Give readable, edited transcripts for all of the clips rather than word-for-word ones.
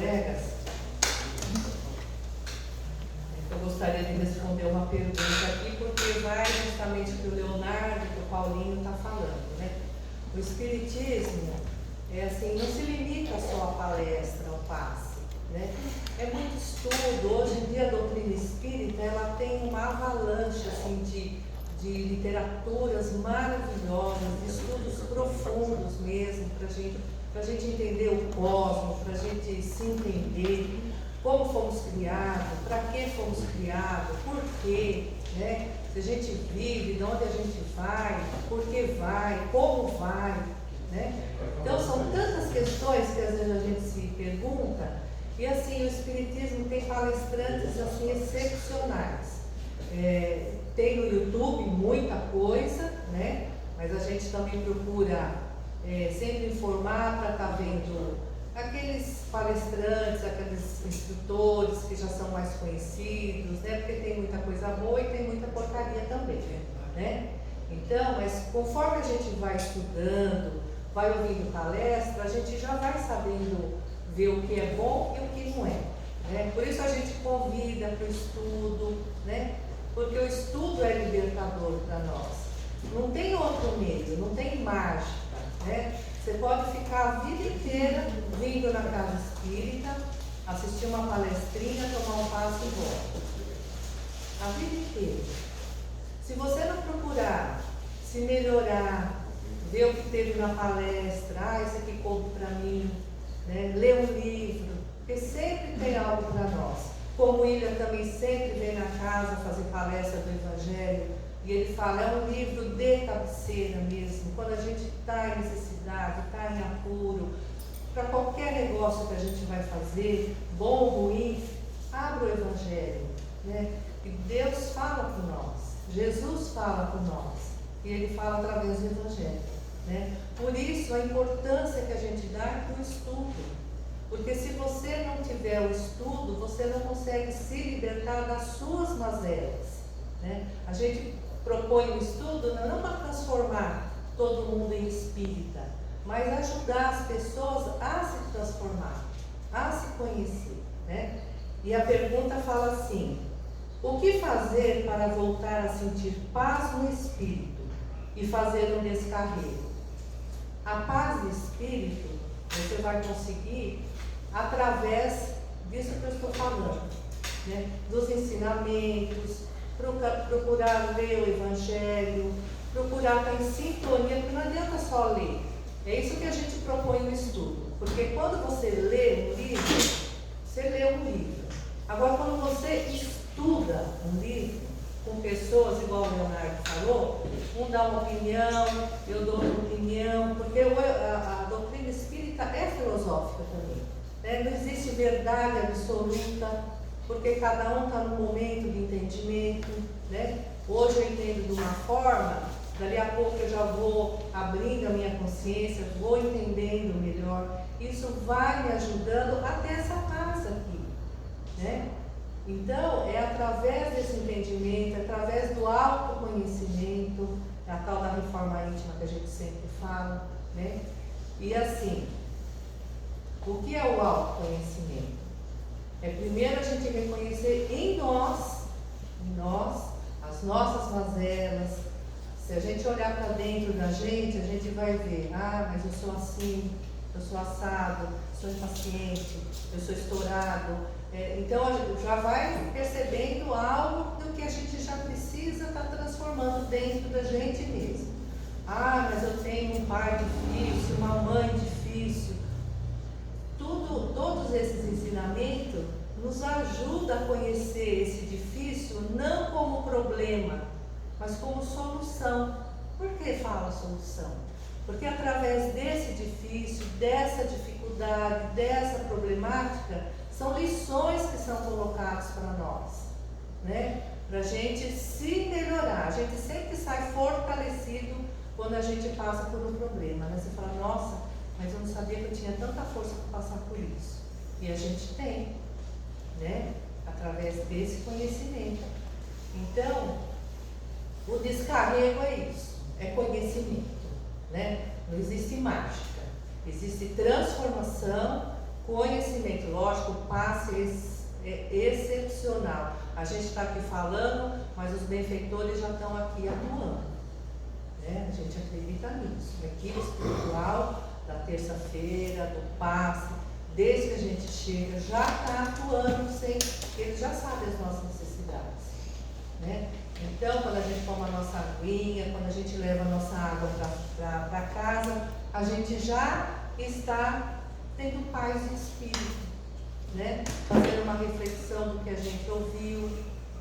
colegas, eu gostaria de responder uma pergunta aqui, porque vai justamente para o Leonardo, que o Paulinho está falando, né? O Espiritismo, assim, não se limita só à palestra, ao passe, né? É muito estudo. Hoje em dia a doutrina espírita, ela tem uma avalanche, assim, de literaturas maravilhosas, de estudos profundos mesmo, para a gente entender o cosmos, para a gente se entender, como fomos criados, para que fomos criados, por quê, né? Se a gente vive, de onde a gente vai, por que vai, como vai, né? Então são tantas questões que às vezes a gente se pergunta, e assim, o Espiritismo tem palestrantes assim excepcionais. Tem no YouTube muita coisa, né? Mas a gente também procura sempre informar para estar vendo aqueles palestrantes, aqueles instrutores que já são mais conhecidos, né? Porque tem muita coisa boa e tem muita porcaria também, né? Então, mas conforme a gente vai estudando, vai ouvindo palestra, a gente já vai sabendo ver o que é bom e o que não é, né? Por isso a gente convida para o estudo, né? Porque o estudo é libertador para nós. Não tem outro meio, não tem mágica, né? Você pode ficar a vida inteira vindo na casa espírita, assistir uma palestrinha, tomar um passe e volta. A vida inteira. Se você não procurar se melhorar, ver o que teve na palestra, isso aqui coube para mim, né? Ler um livro, porque sempre tem algo para nós. Como o William também sempre vem na casa fazer palestra do Evangelho, e ele fala, é um livro de cabeceira mesmo, quando a gente está em necessidade, está em apuro, para qualquer negócio que a gente vai fazer, bom ou ruim, abra o Evangelho, né? E Deus fala por nós, Jesus fala por nós, e Ele fala através do Evangelho, né? Por isso, a importância que a gente dá para o estudo. Porque se você não tiver o estudo, você não consegue se libertar das suas mazelas, né? A gente propõe o estudo não para transformar todo mundo em espírita, mas ajudar as pessoas a se transformar, a se conhecer, né? E a pergunta fala assim: o que fazer para voltar a sentir paz no espírito e fazer um descarrego? A paz do espírito você vai conseguir através disso que eu estou falando, né? Dos ensinamentos, procurar ler o Evangelho, procurar estar em sintonia, porque não adianta só ler. É isso que a gente propõe no estudo, porque quando você lê um livro, você lê um livro. Agora, quando você estuda um livro com pessoas, igual o Leonardo falou, um dá uma opinião, eu dou uma opinião, porque a doutrina espírita é filosófica também, né? Não existe verdade absoluta, porque cada um está num momento de entendimento, né? Hoje eu entendo de uma forma, dali a pouco eu já vou abrindo a minha consciência, vou entendendo melhor. Isso vai me ajudando a ter essa paz aqui, né? Então, é através desse entendimento, através do autoconhecimento, a tal da reforma íntima que a gente sempre fala, né? E assim, o que é o autoconhecimento? É primeiro a gente reconhecer em nós, as nossas mazelas. Se a gente olhar para dentro da gente, a gente vai ver, mas eu sou assim, eu sou assado, sou impaciente, eu sou estourado. Então a gente já vai percebendo algo do que a gente já precisa estar transformando dentro da gente mesmo. Mas eu tenho um pai difícil, uma mãe difícil. Todos esses ensinamentos nos ajudam a conhecer esse difícil não como problema, mas como solução. Por que fala solução? Porque através desse difícil, dessa dificuldade, dessa problemática, são lições que são colocadas para nós, né? Para a gente se melhorar. A gente sempre sai fortalecido quando a gente passa por um problema, né? Você fala, nossa, mas eu não sabia que eu tinha tanta força para passar por isso. E a gente tem, né? Através desse conhecimento. Então, o descarrego é isso, é conhecimento, né? Não existe mágica, existe transformação Conhecimento, lógico, o passe é excepcional. A gente está aqui falando, mas os benfeitores já estão aqui atuando, né? A gente acredita nisso. A equipe espiritual da terça-feira, do passe, desde que a gente chega, já está atuando, eles já sabem as nossas necessidades, né? Então, quando a gente toma a nossa aguinha, quando a gente leva a nossa água para casa, a gente já está tendo paz de espírito, né? Fazendo uma reflexão do que a gente ouviu,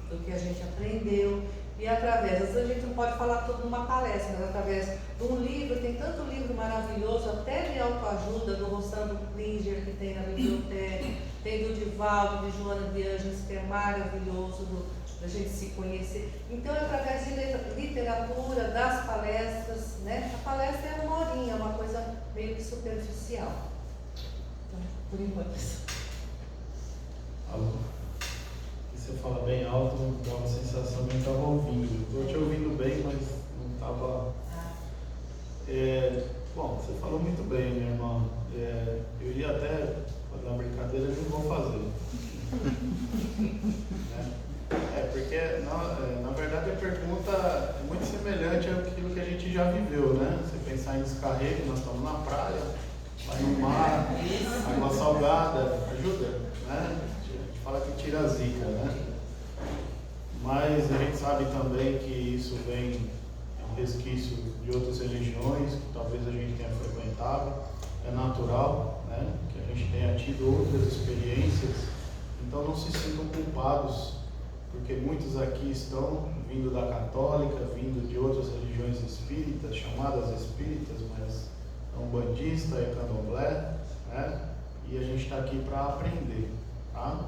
do que a gente aprendeu. E através, às vezes a gente não pode falar tudo numa palestra, mas através de um livro, tem tanto livro maravilhoso, até de autoajuda, do Rossandro Klinger, que tem na biblioteca, tem do Divaldo, de Joana de Anjos, que é maravilhoso, da gente se conhecer. Então, é através de literatura, das palestras, né? A palestra é uma horinha, é uma coisa meio que superficial. Então, por enquanto, isso. Alô? Você fala bem alto, dá uma sensação que eu estava ouvindo. Estou te ouvindo bem, mas não estava. Bom, você falou muito bem, minha irmã. Eu ia até fazer uma brincadeira, mas não vou fazer. Porque na verdade a pergunta é muito semelhante àquilo que a gente já viveu, né? Você pensar em descarrego, nós estamos na praia, vai no mar, água salgada, ajuda, né? Fala que tira a zica, né? Mas a gente sabe também que isso vem um resquício de outras religiões que talvez a gente tenha frequentado, é natural, né? Que a gente tenha tido outras experiências, então não se sintam culpados, porque muitos aqui estão vindo da católica, vindo de outras religiões espíritas, chamadas espíritas, mas é umbandista, é candomblé, né? E a gente está aqui para aprender, tá?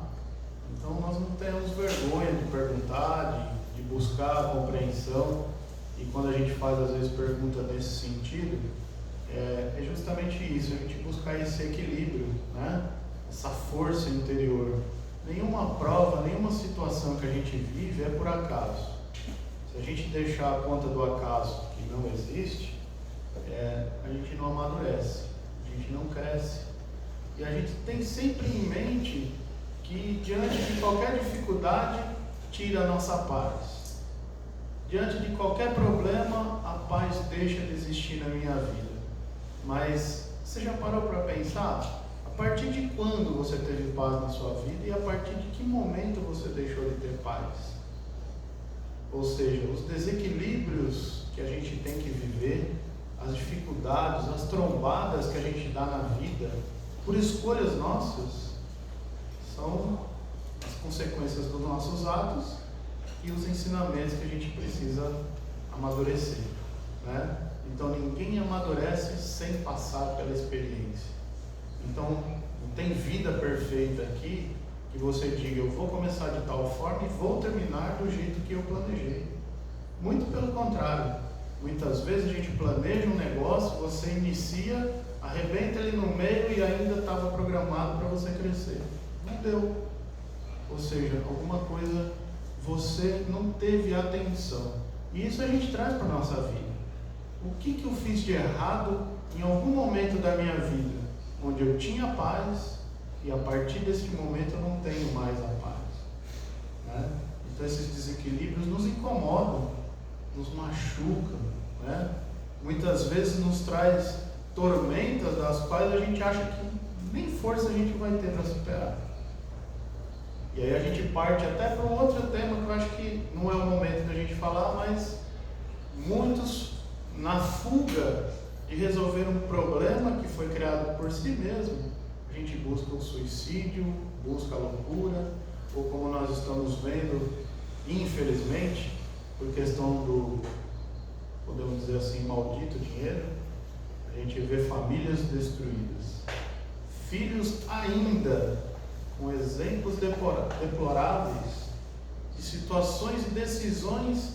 Então nós não temos vergonha de perguntar, de buscar a compreensão, e quando a gente faz às vezes pergunta nesse sentido, é justamente isso, a gente buscar esse equilíbrio, né? Essa força interior. Nenhuma prova, nenhuma situação que a gente vive é por acaso. Se a gente deixar a conta do acaso que não existe, a gente não amadurece, a gente não cresce. E a gente tem sempre em mente que diante de qualquer dificuldade, tira a nossa paz. Diante de qualquer problema, a paz deixa de existir na minha vida. Mas você já parou para pensar? A partir de quando você teve paz na sua vida e a partir de que momento você deixou de ter paz? Ou seja, os desequilíbrios que a gente tem que viver, as dificuldades, as trombadas que a gente dá na vida, por escolhas nossas, são as consequências dos nossos atos e os ensinamentos que a gente precisa amadurecer, né? Então ninguém amadurece sem passar pela experiência. Então não tem vida perfeita aqui que você diga, eu vou começar de tal forma e vou terminar do jeito que eu planejei. Muito pelo contrário, muitas vezes a gente planeja um negócio, você inicia, arrebenta ele no meio e ainda estava programado para você crescer. Não deu. Ou seja, alguma coisa você não teve atenção. E isso a gente traz para a nossa vida. O que eu fiz de errado em algum momento da minha vida, onde eu tinha paz e a partir desse momento eu não tenho mais a paz, né? Então esses desequilíbrios nos incomodam, nos machucam, né? Muitas vezes nos traz tormentas das quais a gente acha que nem força a gente vai ter para superar. E aí a gente parte até para um outro tema que eu acho que não é o momento da gente falar, mas muitos, na fuga de resolver um problema que foi criado por si mesmo, a gente busca o suicídio, busca a loucura, ou como nós estamos vendo, infelizmente, por questão do, podemos dizer assim, maldito dinheiro, a gente vê famílias destruídas, filhos ainda com exemplos deploráveis de situações e decisões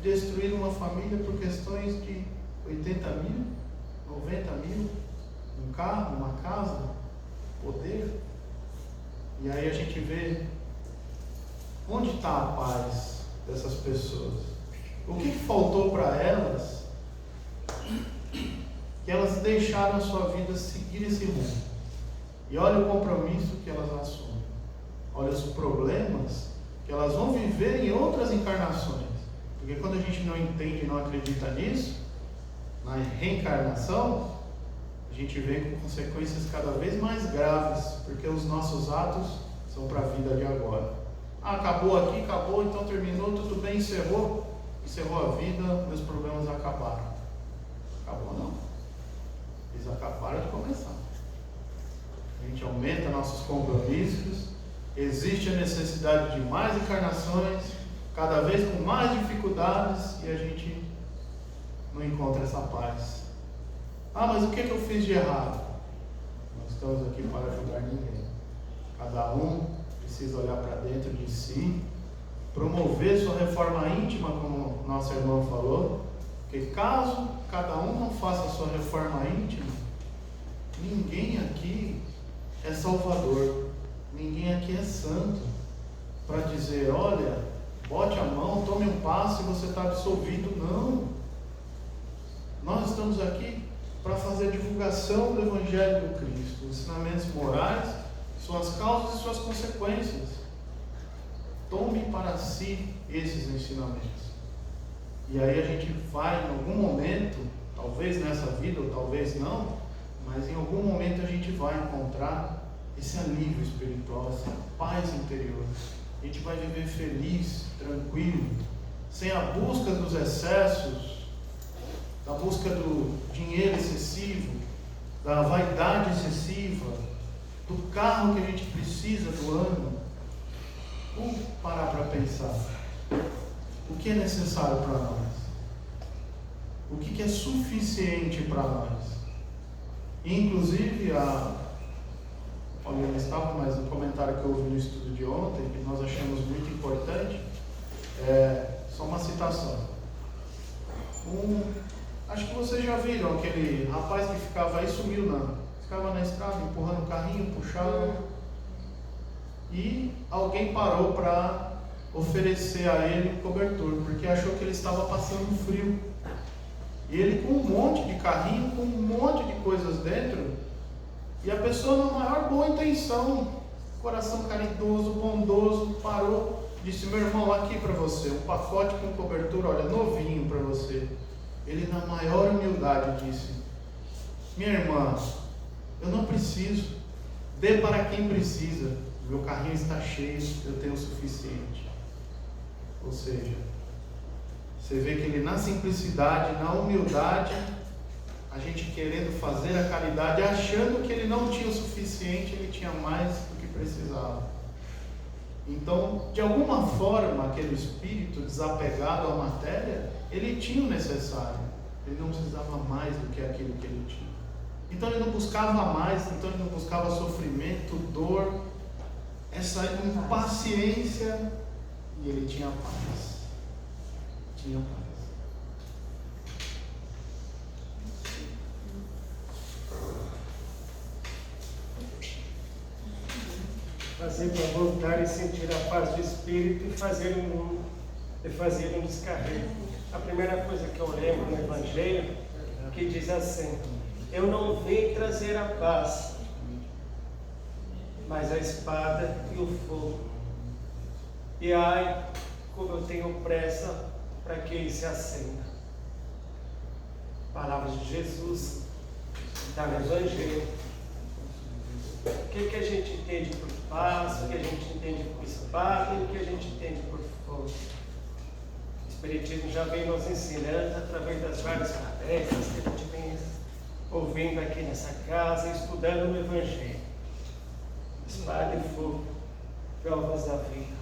de destruir uma família por questões de 80 mil, 90 mil, um carro, uma casa, poder. E aí a gente vê onde está a paz dessas pessoas. O que faltou para elas que elas deixaram a sua vida seguir esse rumo? E olha o compromisso que elas assumem. Olha os problemas que elas vão viver em outras encarnações. Porque quando a gente não entende e não acredita nisso, na reencarnação, a gente vem com consequências cada vez mais graves, porque os nossos atos são para a vida de agora. Acabou aqui, acabou, então terminou, tudo bem, encerrou a vida, meus problemas acabaram. Acabou não. Eles acabaram de começar. A gente aumenta nossos compromissos, existe a necessidade de mais encarnações, cada vez com mais dificuldades, e a gente não encontra essa paz. Mas o que eu fiz de errado? Nós estamos aqui para ajudar ninguém. Cada um precisa olhar para dentro de si, promover sua reforma íntima, como nossa irmã falou, porque caso cada um não faça a sua reforma íntima, ninguém aqui é salvador, ninguém aqui é santo, para dizer, olha, bote a mão, tome um passo e você está absolvido. Não. Nós estamos aqui para fazer a divulgação do Evangelho do Cristo, ensinamentos morais, suas causas e suas consequências. Tome para si esses ensinamentos. E aí a gente vai, em algum momento, talvez nessa vida ou talvez não, mas em algum momento a gente vai encontrar esse alívio espiritual, essa paz interior. A gente vai viver feliz, tranquilo, sem a busca dos excessos, da busca do dinheiro excessivo, da vaidade excessiva, do carro que a gente precisa do ano. Vamos parar para pensar. O que é necessário para nós? O que é suficiente para nós? Inclusive, Paulinha estava, mas um comentário que eu ouvi no estudo de ontem, que nós achamos muito importante, só uma citação. Acho que vocês já viram aquele rapaz que ficava aí, ficava na estrada, empurrando o carrinho, puxava, e alguém parou para oferecer a ele um cobertor, porque achou que ele estava passando frio. E ele com um monte de carrinho, com um monte de coisas dentro, e a pessoa na maior boa intenção, coração caridoso, bondoso, parou, disse, meu irmão, aqui para você, um pacote com cobertura, olha, novinho para você. Ele na maior humildade disse, minha irmã, eu não preciso, dê para quem precisa, meu carrinho está cheio, eu tenho o suficiente. Ou seja, você vê que ele na simplicidade, na humildade, a gente querendo fazer a caridade, achando que ele não tinha o suficiente, ele tinha mais do que precisava. Então, de alguma forma, aquele espírito desapegado à matéria, ele tinha o necessário, ele não precisava mais do que aquilo que ele tinha. Então ele não buscava mais, então ele não buscava sofrimento, dor, essa impaciência, e ele tinha paz. Tinha paz. Fazer para voltar e sentir a paz do Espírito e fazer um descarrego. A primeira coisa que eu lembro no Evangelho, que diz assim, eu não vim trazer a paz, mas a espada e o fogo. E ai, como eu tenho pressa para que ele se acenda. Palavras de Jesus, está no Evangelho. O que a gente entende por paz, o que a gente entende por espada e o que a gente entende por fogo. O Espiritismo já vem nos ensinando através das várias palestras que a gente vem ouvindo aqui nessa casa e estudando no Evangelho. Espada e fogo, provas da vida.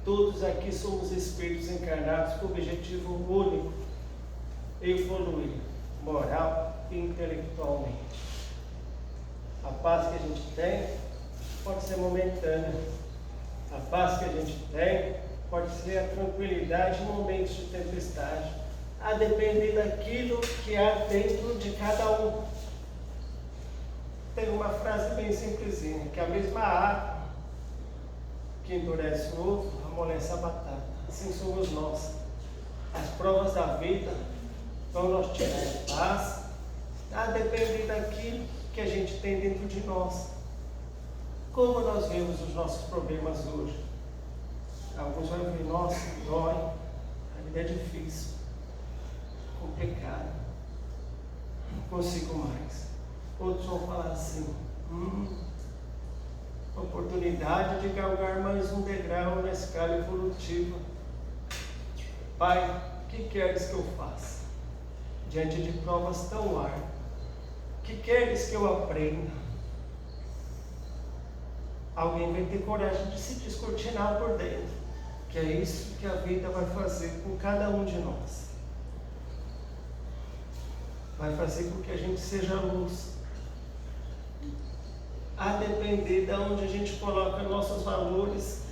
Todos aqui somos espíritos encarnados com o objetivo único, evoluir moral e intelectualmente. A paz que a gente tem pode ser momentânea. A paz que a gente tem pode ser a tranquilidade em momentos de tempestade, a depender daquilo que há dentro de cada um. Tem uma frase bem simplesinha, que a mesma água que endurece o ovo, amolece a batata. Assim somos nós. As provas da vida vão nos tirar em paz, a depender daquilo que a gente tem dentro de nós. Como nós vemos os nossos problemas hoje? Alguns vão ver, nossa, dói, a vida é difícil, complicada, não consigo mais. Outros vão falar assim, oportunidade de galgar mais um degrau na escala evolutiva. Pai, o que queres que eu faça? Diante de provas tão árduas, o que queres que eu aprenda? Alguém vai ter coragem de se descortinar por dentro, que é isso que a vida vai fazer com cada um de nós. Vai fazer com que a gente seja luz, a depender de onde a gente coloca nossos valores.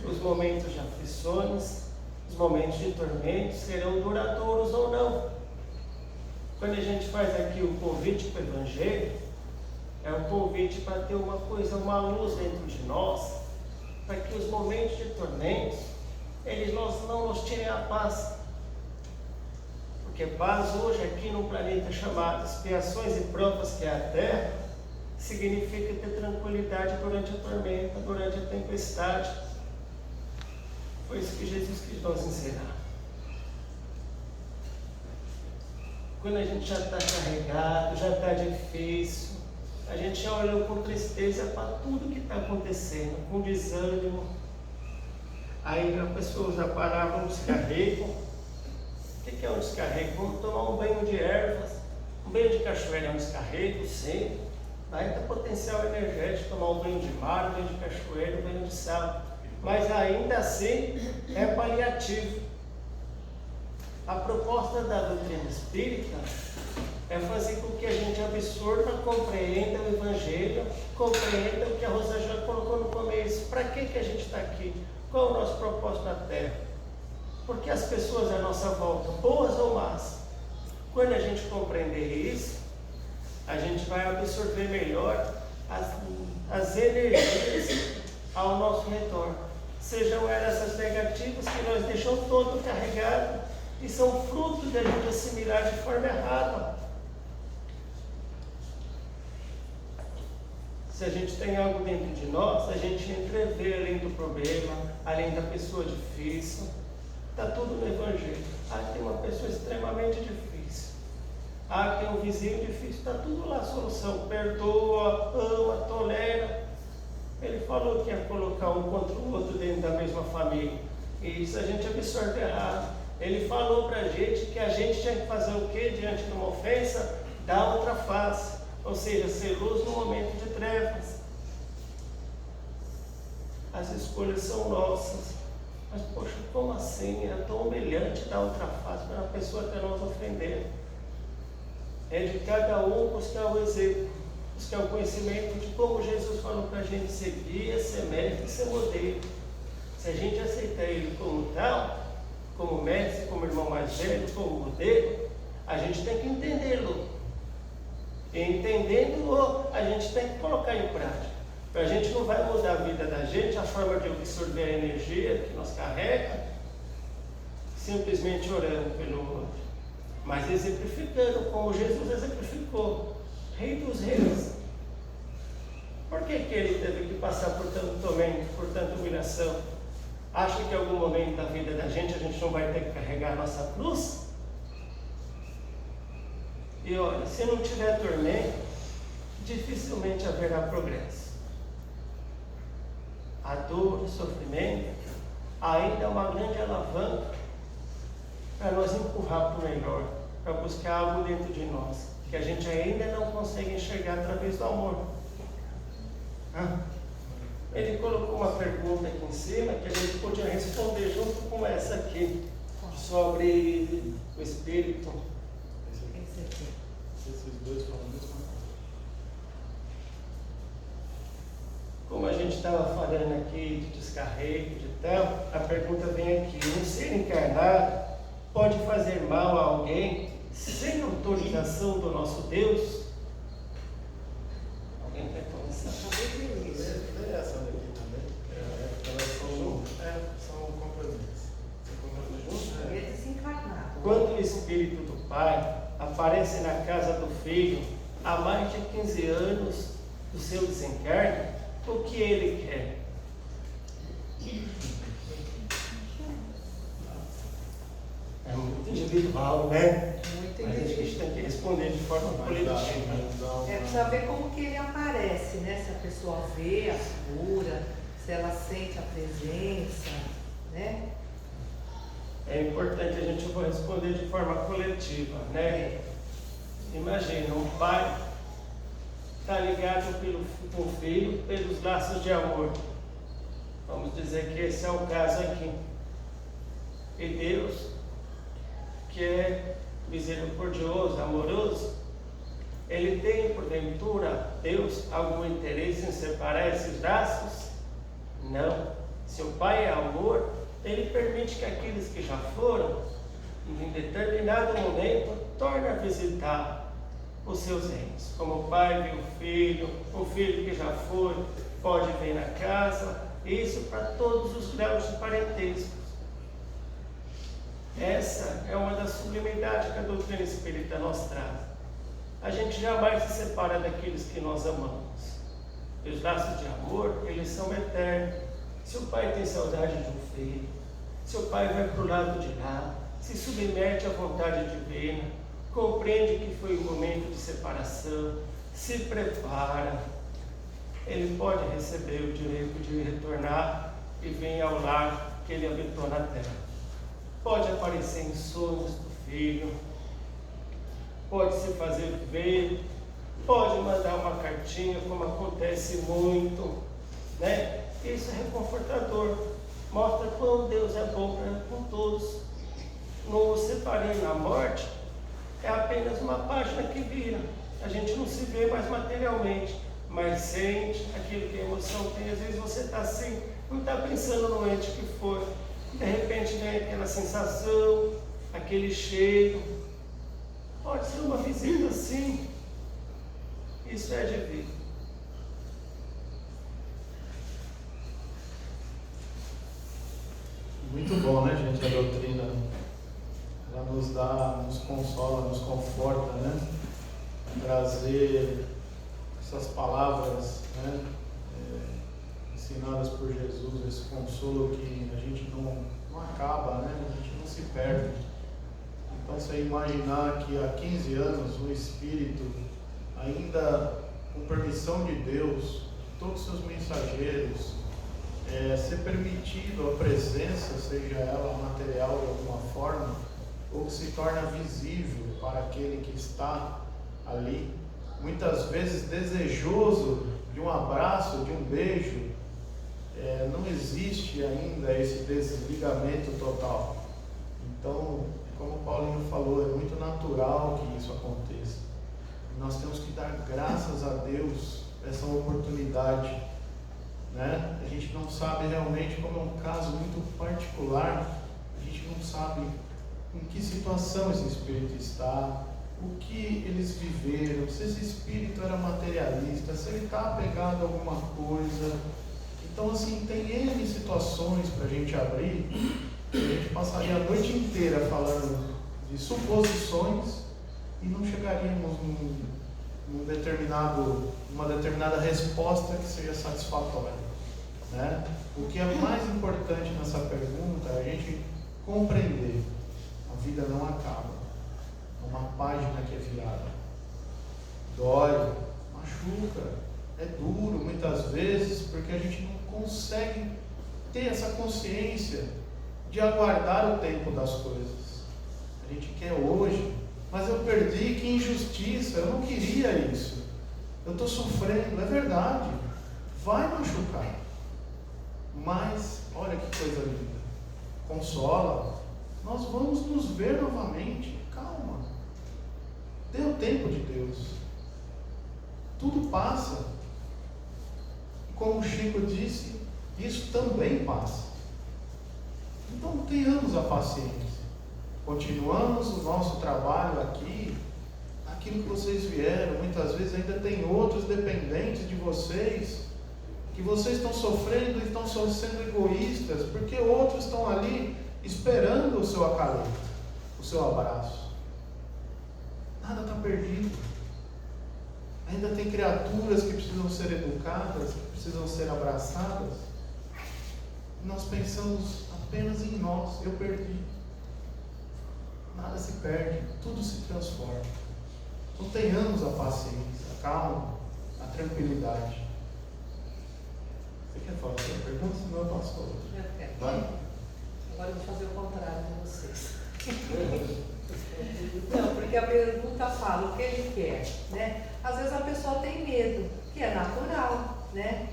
Os momentos de aflições, os momentos de tormentos serão duradouros ou não. Quando a gente faz aqui o convite para o Evangelho, é um convite para ter uma coisa, uma luz dentro de nós, para que os momentos de tormentos, eles não nos tirem a paz. Porque paz hoje aqui no planeta chamado expiações e provas que é a Terra, significa ter tranquilidade durante a tormenta, durante a tempestade. Foi isso que Jesus quis nos ensinar. Quando a gente já está carregado, já está difícil, a gente já olhou com tristeza para tudo que está acontecendo, com desânimo. Aí a pessoa usa a palavra um descarrego. O que é um descarrego? Vamos tomar um banho de ervas, um banho de cachoeira é um descarrego, sim. Aí tem potencial energético, tomar um banho de mar, um banho de cachoeira, um banho de sal. Mas ainda assim é paliativo. A proposta da doutrina espírita é fazer com que a gente absorva, compreenda o Evangelho, compreenda o que a Rosa já colocou no começo. Para que a gente está aqui? Qual é o nosso propósito na Terra? Porque as pessoas à nossa volta, boas ou más, quando a gente compreender isso, a gente vai absorver melhor as energias ao nosso redor. Sejam elas essas negativas que nós deixamos todo carregado e são fruto da gente assimilar de forma errada. Se a gente tem algo dentro de nós, a gente entrevê além do problema, além da pessoa difícil. Está tudo no Evangelho. Tem uma pessoa extremamente difícil. Tem um vizinho difícil. Está tudo lá a solução. Perdoa, ama, tolera. Ele falou que ia colocar um contra o outro dentro da mesma família. E isso a gente absorve errado. Ele falou para a gente que a gente tinha que fazer o quê? Diante de uma ofensa, dar outra face. Ou seja, ser luz no momento de trevas. As escolhas são nossas. Mas, poxa, como assim? É tão humilhante dar outra face para uma pessoa até nos ofender. É de cada um buscar o exemplo, buscar o conhecimento de como Jesus falou para a gente ser guia, ser mestre, ser modelo. Se a gente aceitar ele como tal, como mestre, como irmão mais velho, como modelo, a gente tem que entendê-lo. E entendendo-o, a gente tem que colocar em prática. A gente não vai mudar a vida da gente, a forma de absorver a energia que nos carrega, simplesmente orando pelo outro, mas exemplificando como Jesus exemplificou, Rei dos Reis. Por que ele teve que passar por tanto tormento, por tanta humilhação? Acha que em algum momento da vida da gente a gente não vai ter que carregar a nossa cruz? E olha, se não tiver tormento, dificilmente haverá progresso. A dor, o sofrimento, ainda é uma grande alavanca para nós empurrar para o melhor, para buscar algo dentro de nós, que a gente ainda não consegue enxergar através do amor. Ele colocou uma pergunta aqui em cima, que a gente podia responder junto com essa aqui, sobre o Espírito. Esses dois falam a mesma coisa. Como a gente estava falando aqui de descarrego, de tal, a pergunta vem aqui: um ser encarnado pode fazer mal a alguém sem autorização do nosso Deus? Alguém quer começar? É essa daqui também. Elas são compromissos. São compromissos juntos? Desencarnado. Quando o Espírito do Pai aparece na casa do Filho, há mais de 15 anos do seu desencarne, o que ele quer? É muito individual, né? Muito Mas a gente tem que responder de forma coletiva. Precisa ver como que ele aparece, né? Se a pessoa vê a figura, se ela sente a presença, né? É importante a gente responder de forma coletiva, né? Imagina, um pai está ligado com o filho pelos laços de amor. Vamos dizer que esse é o caso aqui. E Deus, que é misericordioso, amoroso, ele tem, porventura, Deus, algum interesse em separar esses laços? Não. Se o Pai é amor, ele permite que aqueles que já foram, em determinado momento, tornem a visitar os seus entes. Como o pai viu o filho que já foi, pode vir na casa, isso para todos os graus de parentesco. Essa é uma das sublimidades que a doutrina espírita nos traz. A gente jamais se separa daqueles que nós amamos. E os laços de amor, eles são eternos. Se o pai tem saudade de um filho, se o pai vai para o lado de lá, se submete à vontade divina, compreende que foi um momento de separação, se prepara, ele pode receber o direito de retornar e vir ao lar que ele habitou na terra. Pode aparecer em sonhos do filho, pode se fazer ver, pode mandar uma cartinha, como acontece muito, né? Isso é reconfortador, mostra como Deus é bom com todos. No separando na morte, é apenas uma página que vira. A gente não se vê mais materialmente, mas sente aquilo que a emoção tem. Às vezes você está assim, não está pensando no ente que foi. De repente vem aquela sensação, aquele cheiro. Pode ser uma visita assim. Isso é divino. Muito bom, né, gente, a doutrina. Ela nos dá, nos consola, nos conforta, né? Trazer essas palavras, né? Ensinadas por Jesus, esse consolo que a gente não acaba, né? A gente não se perde. Então, você imaginar que há 15 anos o Espírito, ainda com permissão de Deus, todos os seus mensageiros, ser permitido a presença, seja ela material de alguma forma, ou que se torna visível para aquele que está ali, muitas vezes desejoso de um abraço, de um beijo, não existe ainda esse desligamento total. Então, como o Paulinho falou, é muito natural que isso aconteça. Nós temos que dar graças a Deus por essa oportunidade, né? A gente não sabe realmente, como é um caso muito particular, a gente não sabe em que situação esse espírito está, o que eles viveram, se esse espírito era materialista, se ele está apegado a alguma coisa. Então, assim, tem N situações para a gente abrir, a gente passaria a noite inteira falando de suposições e não chegaríamos numa determinada resposta que seja satisfatória, né? O que é mais importante nessa pergunta é a gente compreender: a vida não acaba, é uma página que é virada, dói, machuca, é duro muitas vezes, porque a gente não consegue ter essa consciência de aguardar o tempo das coisas. A gente quer hoje, mas eu perdi, que injustiça, eu não queria isso, eu estou sofrendo. É verdade, vai machucar, mas olha que coisa linda, consola, nós vamos nos ver novamente. Calma, dê o tempo de Deus, tudo passa, e como o Chico disse, isso também passa. Então tenhamos a paciência, continuamos o nosso trabalho aqui, aquilo que vocês vieram. Muitas vezes ainda tem outros dependentes de vocês, que vocês estão sofrendo e estão sendo egoístas, porque outros estão ali esperando o seu acalento, o seu abraço. Nada está perdido. Ainda tem criaturas que precisam ser educadas, que precisam ser abraçadas. Nós pensamos apenas em nós. Eu perdi. Nada se perde, tudo se transforma. Então tenhamos a paciência, a calma, a tranquilidade. Você quer falar sua pergunta? Senão eu passo outra. Eu quero. Vai. Agora eu vou fazer o contrário de vocês. Não, porque a pergunta fala o que ele quer, né? Às vezes a pessoa tem medo, que é natural, né?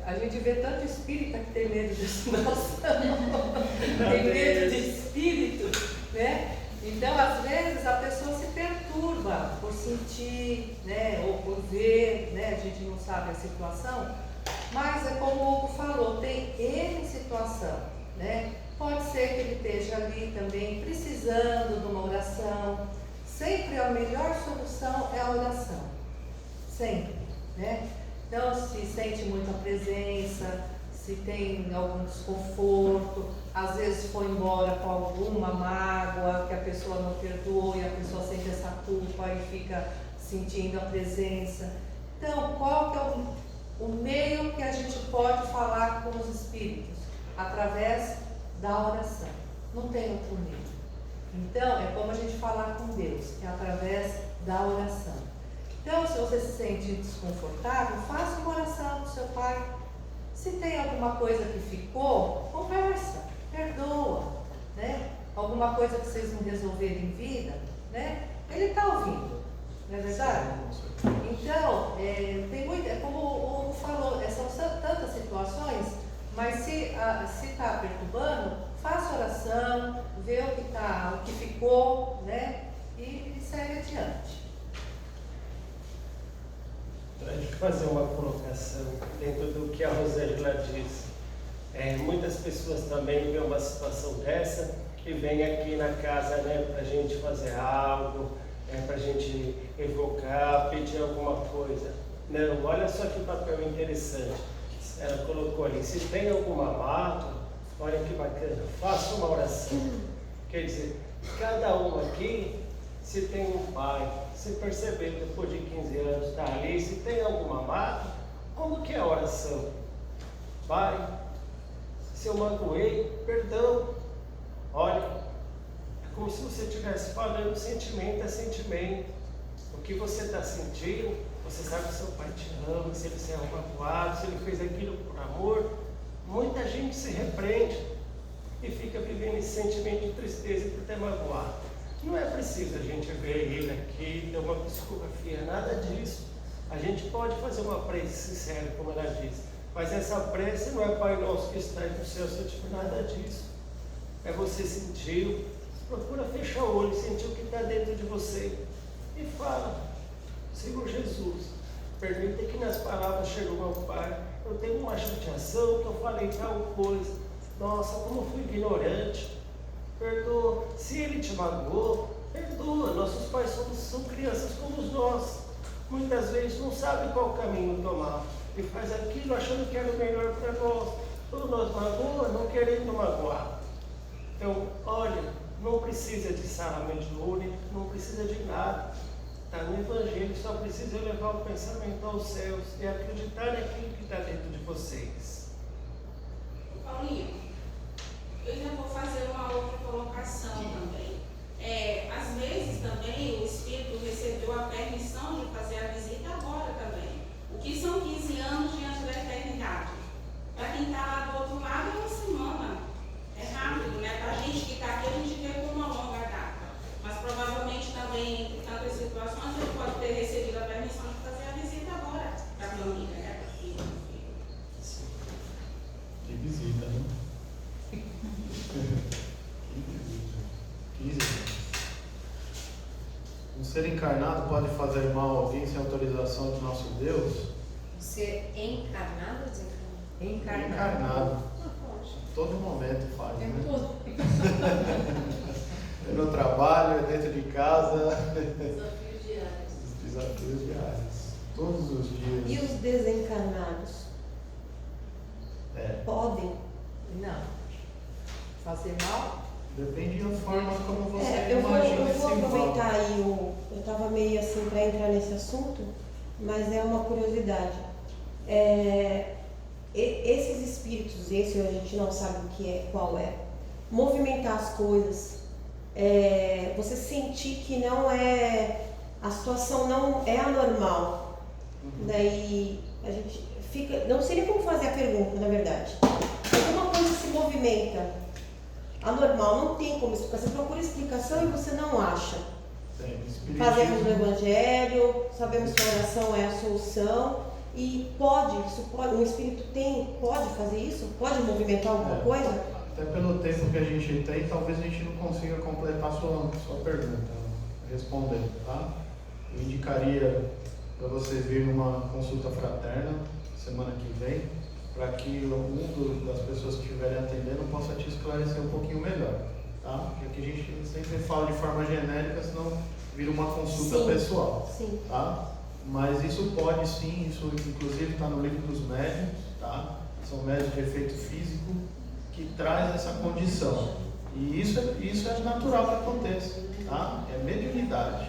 A gente vê tanto espírita que tem medo de situação, tem medo de espírito, né? Então, às vezes, a pessoa se perturba por sentir, né? Ou por ver, né? A gente não sabe a situação, mas é como o Hugo falou, tem N situação, né? Pode ser que ele esteja ali também precisando de uma oração. Sempre a melhor solução é a oração. Sempre, né? Então, se sente muita presença, se tem algum desconforto, às vezes foi embora com alguma mágoa que a pessoa não perdoou e a pessoa sente essa culpa e fica sentindo a presença. Então, qual que é o meio que a gente pode falar com os espíritos? Através da oração. Não tem outro meio. Então, é como a gente falar com Deus, é através da oração. Então, se você se sente desconfortável, faça uma oração com seu pai. Se tem alguma coisa que ficou, conversa, perdoa, né? Alguma coisa que vocês não resolveram em vida, né? Ele está ouvindo, não é verdade? Então, tem muito, é como o Hugo falou, são tantas situações, mas se está perturbando, faça oração, vê o que ficou, né? E segue adiante. Para fazer uma colocação dentro do que a Rosângela disse, muitas pessoas também veem uma situação dessa, que vem aqui na casa, né, para a gente fazer algo, para a gente evocar, pedir alguma coisa. Não, olha só que papel interessante. Ela colocou ali, se tem alguma mágoa, olha que bacana, faça uma oração. Quer dizer, cada um aqui, se tem um pai, se perceber depois de 15 anos está ali, se tem alguma mágoa, como que é a oração? Pai, se eu magoei, perdão. Olha, é como se você estivesse falando sentimento a sentimento. O que você está sentindo, você sabe que seu pai te ama, se ele se é magoado, se ele fez aquilo por amor. Muita gente se repreende e fica vivendo esse sentimento de tristeza por ter magoado. Não é preciso a gente ver ele aqui, ter uma psicografia, nada disso. A gente pode fazer uma prece sincera, como ela disse, mas essa prece não é Pai Nosso que está no céu, nada disso. É você sentir, procura fechar o olho, sentir o que está dentro de você e fala: Senhor Jesus, permita que nas palavras chegue ao meu Pai, eu tenho uma chateação que eu falei tal coisa, nossa, como eu fui ignorante. Perdoa. Se ele te magoou, perdoa. Nossos pais são crianças como nós. Muitas vezes não sabem qual caminho tomar. E faz aquilo achando que era o melhor para nós. Ou nós magoa, não querendo magoar. Então, olha, não precisa de sala mediúnica, não precisa de nada. Está no Evangelho, só precisa levar o pensamento aos céus e acreditar naquilo que está dentro de vocês. Paulinho, eu já vou fazer uma outra colocação também. Às vezes também o Espírito recebeu a permissão de fazer a visita agora também. O que são 15 anos diante da eternidade? Para quem está lá do outro lado é uma semana. É rápido, né? Para a gente que está aqui, a gente vê com uma longa data. Mas provavelmente também, em tantas situações, ele pode ter recebido a permissão de fazer a visita agora para a família, né? Para filho, filho. Que visita, né? Um ser encarnado pode fazer mal a alguém sem autorização de nosso Deus? Ser encarnado ou desencarnado? Encarnado. A todo momento faz, né? É no trabalho, é dentro de casa. Desafios diários. Os desafios diários. Todos os dias. E os desencarnados? Podem? Não. Fazer mal? Depende da forma como você Eu vou imagina esse mal. aproveitar aí, eu estava meio assim para entrar nesse assunto, mas é uma curiosidade. Esses espíritos, esse a gente não sabe o que é, qual é, movimentar as coisas, você sentir que não é, a situação não é anormal, daí a gente fica, não sei nem como fazer a pergunta, na verdade. Alguma coisa se movimenta, anormal, não tem como explicar, você procura explicação e você não acha. Fazemos o Evangelho, sabemos que a oração é a solução. E um espírito pode fazer isso? Pode movimentar alguma coisa? Até pelo tempo que a gente tem, talvez a gente não consiga completar a sua pergunta, respondendo, tá? Eu indicaria para você vir numa consulta fraterna semana que vem, para que das pessoas que estiverem atendendo possa te esclarecer um pouquinho melhor, tá? Porque aqui a gente sempre fala de forma genérica, senão vira uma consulta pessoal, tá? Mas isso pode sim, isso inclusive está no livro dos médiuns, tá? São médiuns de efeito físico que traz essa condição. E isso é natural que aconteça, tá? É mediunidade.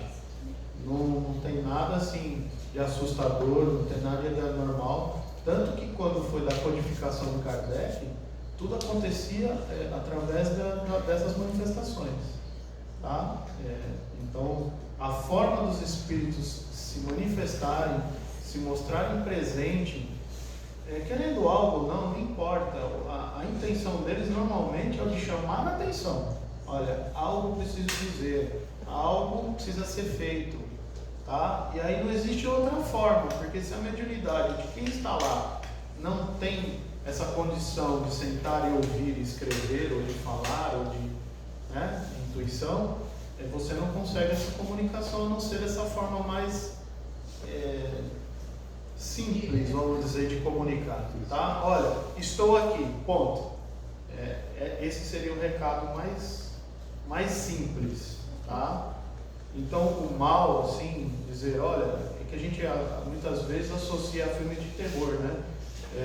Não tem nada assim de assustador, não tem nada de anormal. Tanto que quando foi da codificação de Kardec, tudo acontecia através dessas manifestações, tá? Então, a forma dos espíritos se manifestarem, se mostrarem presente, querendo algo ou não importa. A intenção deles normalmente é o de chamar a atenção. Olha, algo preciso dizer, algo precisa ser feito, tá? E aí não existe outra forma, porque se a mediunidade de quem está lá não tem essa condição de sentar e ouvir, escrever, ou de falar, ou de intuição, você não consegue essa comunicação, a não ser dessa forma mais simples, vamos dizer, de comunicar, tá? Olha, estou aqui, ponto. Esse seria o recado mais simples, tá? Então, o mal, assim, dizer, olha, é que a gente muitas vezes associa a filme de terror, né?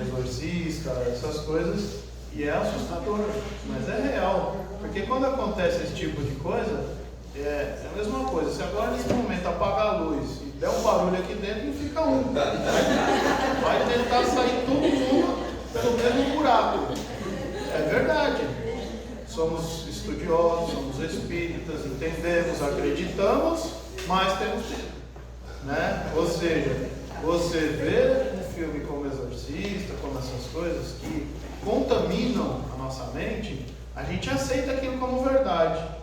Exorcista, essas coisas, e é assustador, mas é real, porque quando acontece esse tipo de coisa, é a mesma coisa. Se agora nesse momento apagar a luz e der um barulho aqui dentro, não fica um. Vai tentar sair todo mundo pelo mesmo buraco. É verdade. Somos estudiosos, somos espíritas, entendemos, acreditamos, mas temos medo, né? Ou seja, você vê um filme como Exorcista, como essas coisas que contaminam a nossa mente, a gente aceita aquilo como verdade.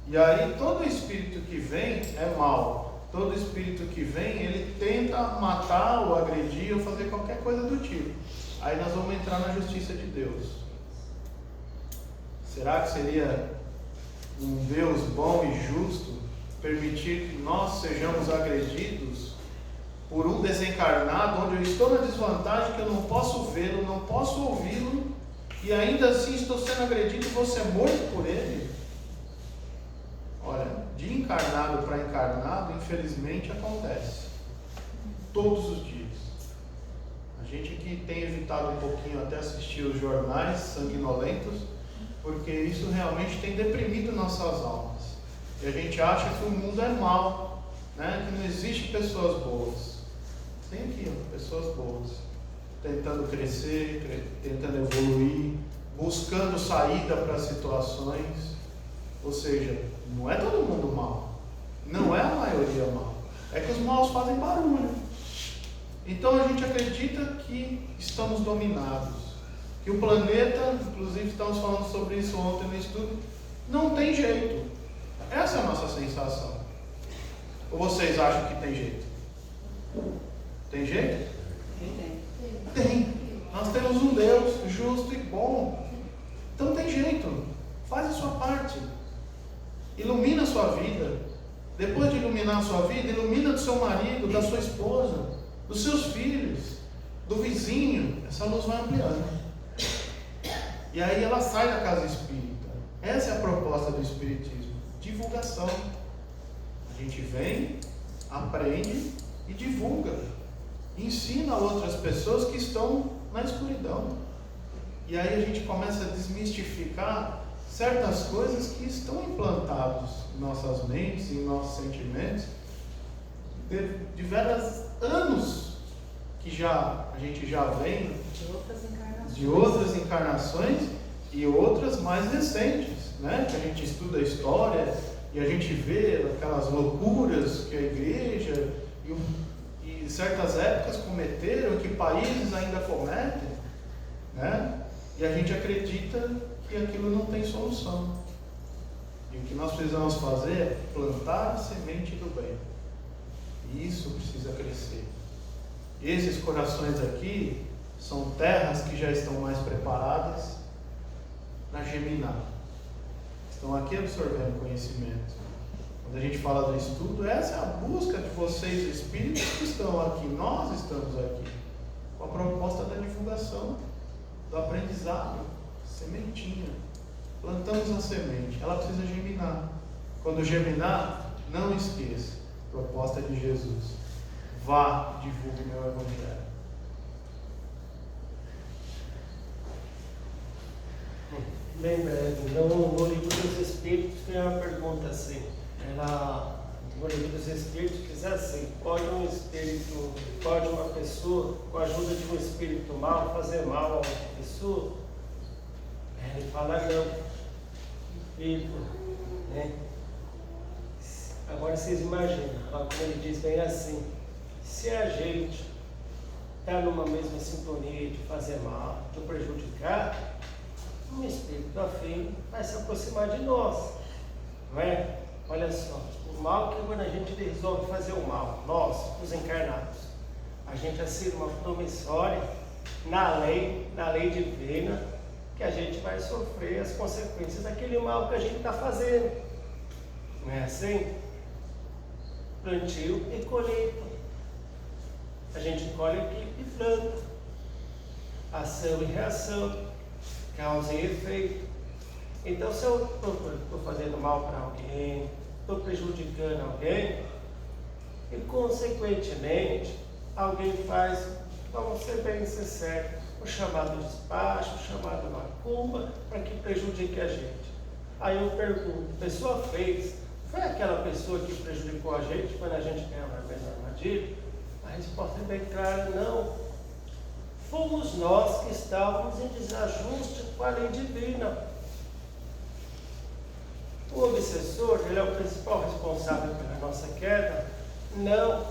E aí todo espírito que vem é mau. Todo espírito que vem, ele tenta matar ou agredir ou fazer qualquer coisa do tipo. Aí nós vamos entrar na justiça de Deus. Será que seria um Deus bom e justo permitir que nós sejamos agredidos por um desencarnado, onde eu estou na desvantagem, que eu não posso vê-lo, não posso ouvi-lo, e ainda assim estou sendo agredido e vou ser morto por ele? Olha, de encarnado para encarnado, infelizmente acontece. Todos os dias. A gente que tem evitado um pouquinho até assistir os jornais sanguinolentos, porque isso realmente tem deprimido nossas almas. E a gente acha que o mundo é mau, né? Que não existe pessoas boas. Tem aqui, pessoas boas, tentando crescer, tentando evoluir, buscando saída para situações. Ou seja, não é todo mundo mau, não é a maioria mau, é que os maus fazem barulho. Então a gente acredita que estamos dominados, que o planeta, inclusive estamos falando sobre isso ontem no estudo, não tem jeito. Essa é a nossa sensação. Ou vocês acham que tem jeito? Tem jeito? Tem. Nós temos um Deus justo e bom. Então tem jeito. Faz a sua parte. Ilumina a sua vida. Depois de iluminar a sua vida, ilumina do seu marido, da sua esposa, dos seus filhos, do vizinho. Essa luz vai ampliando. E aí ela sai da casa espírita. Essa é a proposta do espiritismo. Divulgação. A gente vem, aprende e divulga. Ensina outras pessoas que estão na escuridão. E aí a gente começa a desmistificar certas coisas que estão implantadas em nossas mentes, em nossos sentimentos, anos que a gente já vem De outras encarnações. de outras encarnações e outras mais recentes, né? Que a gente estuda a história e a gente vê aquelas loucuras que a igreja e certas épocas cometeram, que países ainda cometem, né? E a gente acredita que aquilo não tem solução. E o que nós precisamos fazer é plantar a semente do bem. E isso precisa crescer. Esses corações aqui são terras que já estão mais preparadas para germinar. Estão aqui absorvendo conhecimento. Quando a gente fala do estudo, essa é a busca de vocês, espíritos que estão aqui. Nós estamos aqui com a proposta da divulgação, do aprendizado, sementinha. Plantamos a semente, ela precisa germinar. Quando germinar, não esqueça, proposta de Jesus: vá, divulgue meu evangelho. Bem breve. Então, no livro dos Espíritos tem uma pergunta assim. No livro dos Espíritos diz assim: pode uma pessoa, com a ajuda de um espírito mau, fazer mal a outra pessoa? Ele fala não. Né? Agora vocês imaginam, como ele diz bem assim: se a gente está numa mesma sintonia de fazer mal, de prejudicar, um espírito afim vai se aproximar de nós, não é? Olha só, o mal que quando a gente resolve fazer o mal, nós, os encarnados, a gente assina uma promissória na lei divina, que a gente vai sofrer as consequências daquele mal que a gente está fazendo. Não é assim? Plantio e colheita. A gente colhe e planta. Ação e reação, causa e efeito. Então, se eu estou fazendo mal para alguém, estou prejudicando alguém, e consequentemente alguém faz, vamos ser bem sinceros, o chamado despacho, o chamado macumba, para que prejudique a gente. Aí eu pergunto: a pessoa fez, foi aquela pessoa que prejudicou a gente quando a gente caiu na mesma armadilha? A resposta é bem clara: não. Fomos nós que estávamos em desajuste com a lei divina. O obsessor, ele é o principal responsável pela nossa queda? Não.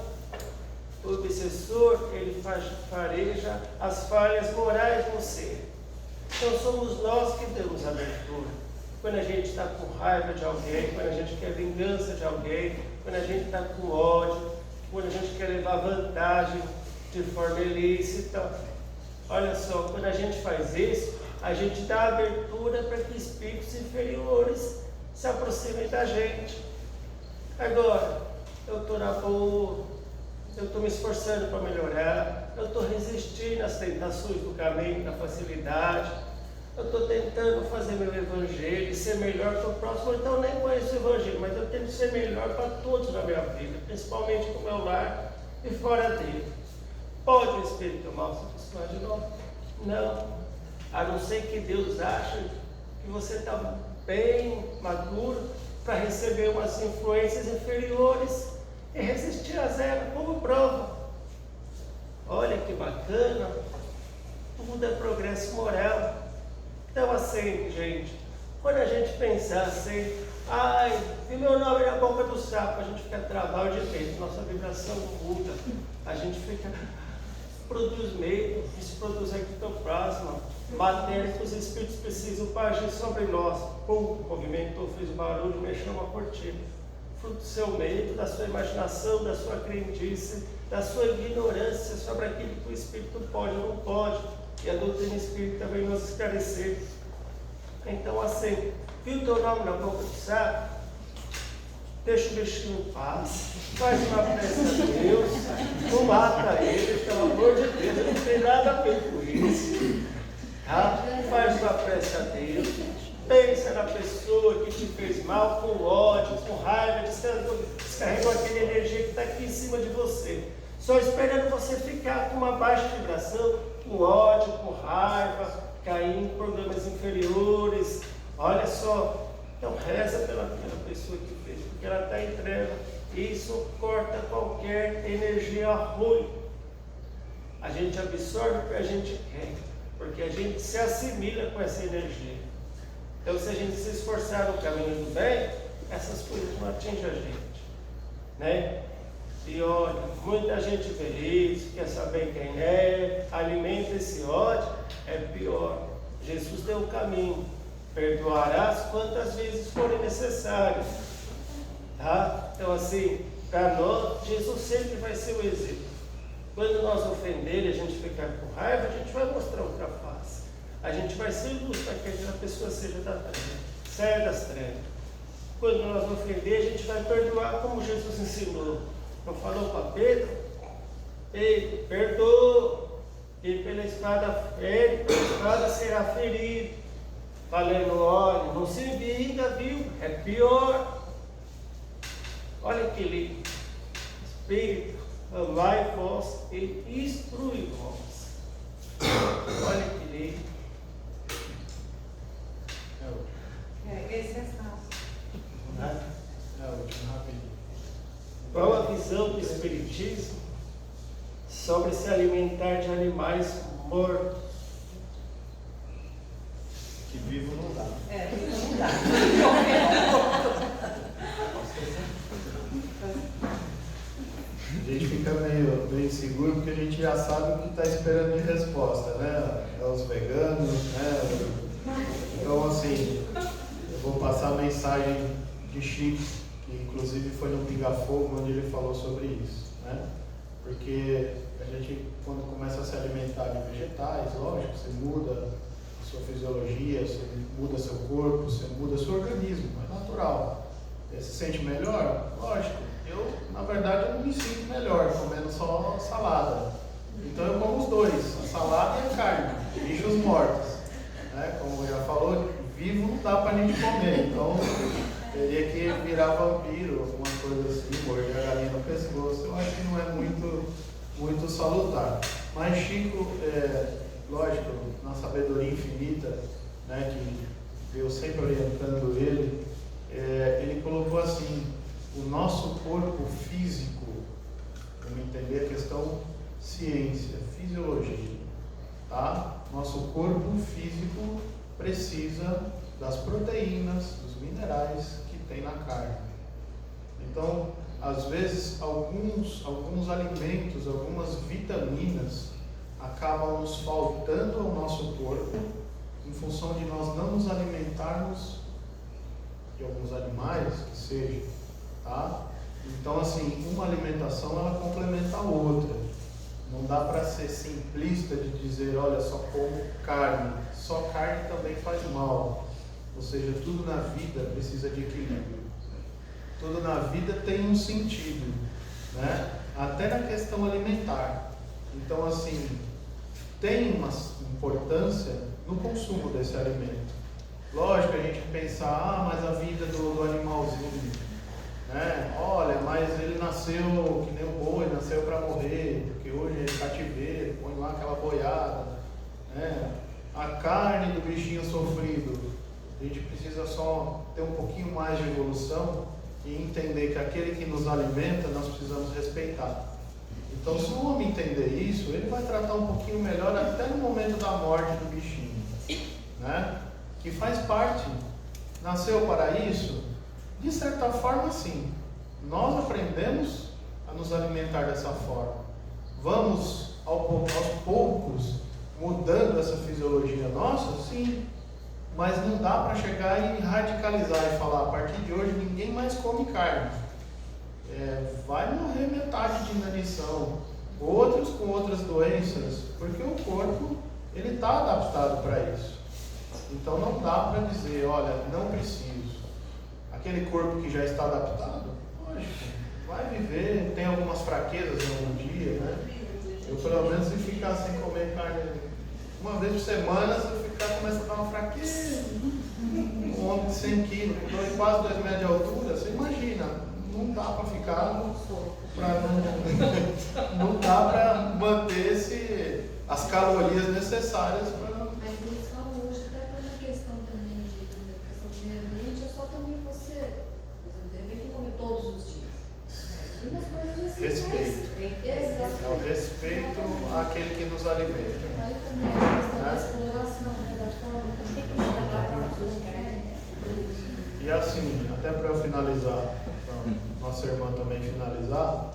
O obsessor, ele fareja as falhas morais no ser. Então somos nós que damos abertura. Quando a gente está com raiva de alguém, quando a gente quer vingança de alguém, quando a gente está com ódio, quando a gente quer levar vantagem de forma ilícita. Olha só, quando a gente faz isso, a gente dá abertura para que espíritos inferiores se aproximem da gente. Agora, eu estou na boa, eu estou me esforçando para melhorar, eu estou resistindo às tentações do caminho, da facilidade, eu estou tentando fazer meu evangelho e ser melhor para o próximo. Então, eu nem conheço o evangelho, mas eu tento ser melhor para todos na minha vida, principalmente no meu lar e fora dele. Pode o espírito mau se aproximar de nós? Não. A não ser que Deus ache que você está bem maduro para receber umas influências inferiores e resistir a zero como prova. Olha que bacana, tudo é progresso moral. Então assim, gente, quando a gente pensar assim, ai, vi meu nome na boca do sapo, a gente fica travado de medo, nossa vibração muda, a gente fica, produz medo, isso produz ectoplasma, matéria que os espíritos precisam para agir sobre nós. Pum, movimentou, fez o barulho, mexeu uma cortina. Fruto do seu medo, da sua imaginação, da sua crendice, da sua ignorância sobre aquilo que o espírito pode ou não pode. E a doutrina espírita vem nos esclarecer. Então, assim, viu teu nome na boca do sapo? Deixa o bichinho em paz, faz uma prece a Deus, não mata ele, pelo amor de Deus, ele não tem nada a ver com isso. Tá? Faz uma prece a Deus, pensa na pessoa que te fez mal, com ódio, com raiva, descarregou aquela energia que está aqui em cima de você, só esperando você ficar com uma baixa vibração, com ódio, com raiva, cair em problemas inferiores. Olha só, então reza pela pessoa que fez, porque ela está em treva, Isso corta qualquer energia ruim. A gente absorve o que a gente quer, porque a gente se assimila com essa energia. Então, se a gente se esforçar no caminho do bem, essas coisas não atingem a gente, né? E olha, muita gente vê isso, quer saber quem é, alimenta esse ódio, é pior. Jesus deu o caminho, perdoarás quantas vezes forem necessárias, tá? Então assim, para nós, Jesus sempre vai ser o exemplo. Quando nós ofender e a gente ficar com raiva, a gente vai mostrar outra face. A gente vai ser luz para que aquela pessoa seja da treva, saia das trevas. Quando nós ofender, a gente vai perdoar como Jesus ensinou. Não falou para Pedro? Ei, perdoa, e pela espada fere, pela espada será ferido. Falando, olha, não se vinga, viu? É pior. Olha que lindo. Espírito, amai vós e instrui vós. Olha que lindo. Esse é fácil. É o último, rapidinho. Qual a visão do Espiritismo sobre se alimentar de animais mortos? Que vivo não dá. Não dá. A gente fica meio inseguro porque a gente já sabe o que está esperando de resposta, né? É os veganos, né? Então, assim, eu vou passar a mensagem de Chico, que inclusive foi no Pinga Fogo, onde ele falou sobre isso, né? Porque a gente, quando começa a se alimentar de vegetais, lógico, você muda a sua fisiologia, você muda seu corpo, você muda seu organismo, é natural. Você se sente melhor? Lógico. Eu, na verdade, eu não me sinto melhor comendo só salada. Então eu como os dois, a salada e a carne, bichos mortos. Né? Como já falou, vivo não dá pra gente comer, então teria que virar vampiro, alguma coisa assim, morder a galinha no pescoço. Eu acho que não é muito salutar. Mas Chico, lógico, na sabedoria infinita, né, que eu sempre orientando ele, ele colocou assim: o nosso corpo físico, vamos entender a questão ciência, fisiologia, tá? Nosso corpo físico precisa das proteínas, dos minerais que tem na carne. Então, às vezes, alguns alimentos, algumas vitaminas acabam nos faltando ao nosso corpo em função de nós não nos alimentarmos de alguns animais, que seja, tá? Então, assim, uma alimentação ela complementa a outra. Não dá para ser simplista de dizer, olha, só como carne. Só carne também faz mal. Ou seja, tudo na vida precisa de equilíbrio. Tudo na vida tem um sentido, né? Até na questão alimentar. Então, assim, tem uma importância no consumo desse alimento. Lógico, a gente pensar, mas a vida do animalzinho, né? Olha, mas ele nasceu que nem o boi, nasceu para morrer, porque hoje é cativeiro, põe lá aquela boiada, né? A carne do bichinho sofrido, a gente precisa só ter um pouquinho mais de evolução e entender que aquele que nos alimenta nós precisamos respeitar. Então, se o homem entender isso, ele vai tratar um pouquinho melhor até no momento da morte do bichinho, né? Que faz parte, nasceu para isso. De certa forma, sim. Nós aprendemos a nos alimentar dessa forma. Vamos, aos poucos, mudando essa fisiologia nossa, sim. Mas não dá para chegar e radicalizar e falar, a partir de hoje ninguém mais come carne. Vai morrer metade de inanição. Outros com outras doenças, porque o corpo ele está adaptado para isso. Então não dá para dizer, olha, não preciso. Aquele corpo que já está adaptado, lógico, vai viver, tem algumas fraquezas em algum dia, né? Eu pelo menos se ficar sem comer carne uma vez por semana, se eu ficar, começa a dar uma fraqueza. Um homem de 100 quilos, com quase 2 metros de altura, você imagina, não dá para ficar, não dá para manter as calorias necessárias para. Mas eles falam hoje, até pela questão também de educação de meio ambiente, é só também você deve comer todos os dias. respeito àquele que nos alimenta. Aí também a questão da exploração, né, da forma como E assim, até para eu finalizar, para nossa irmã também finalizar,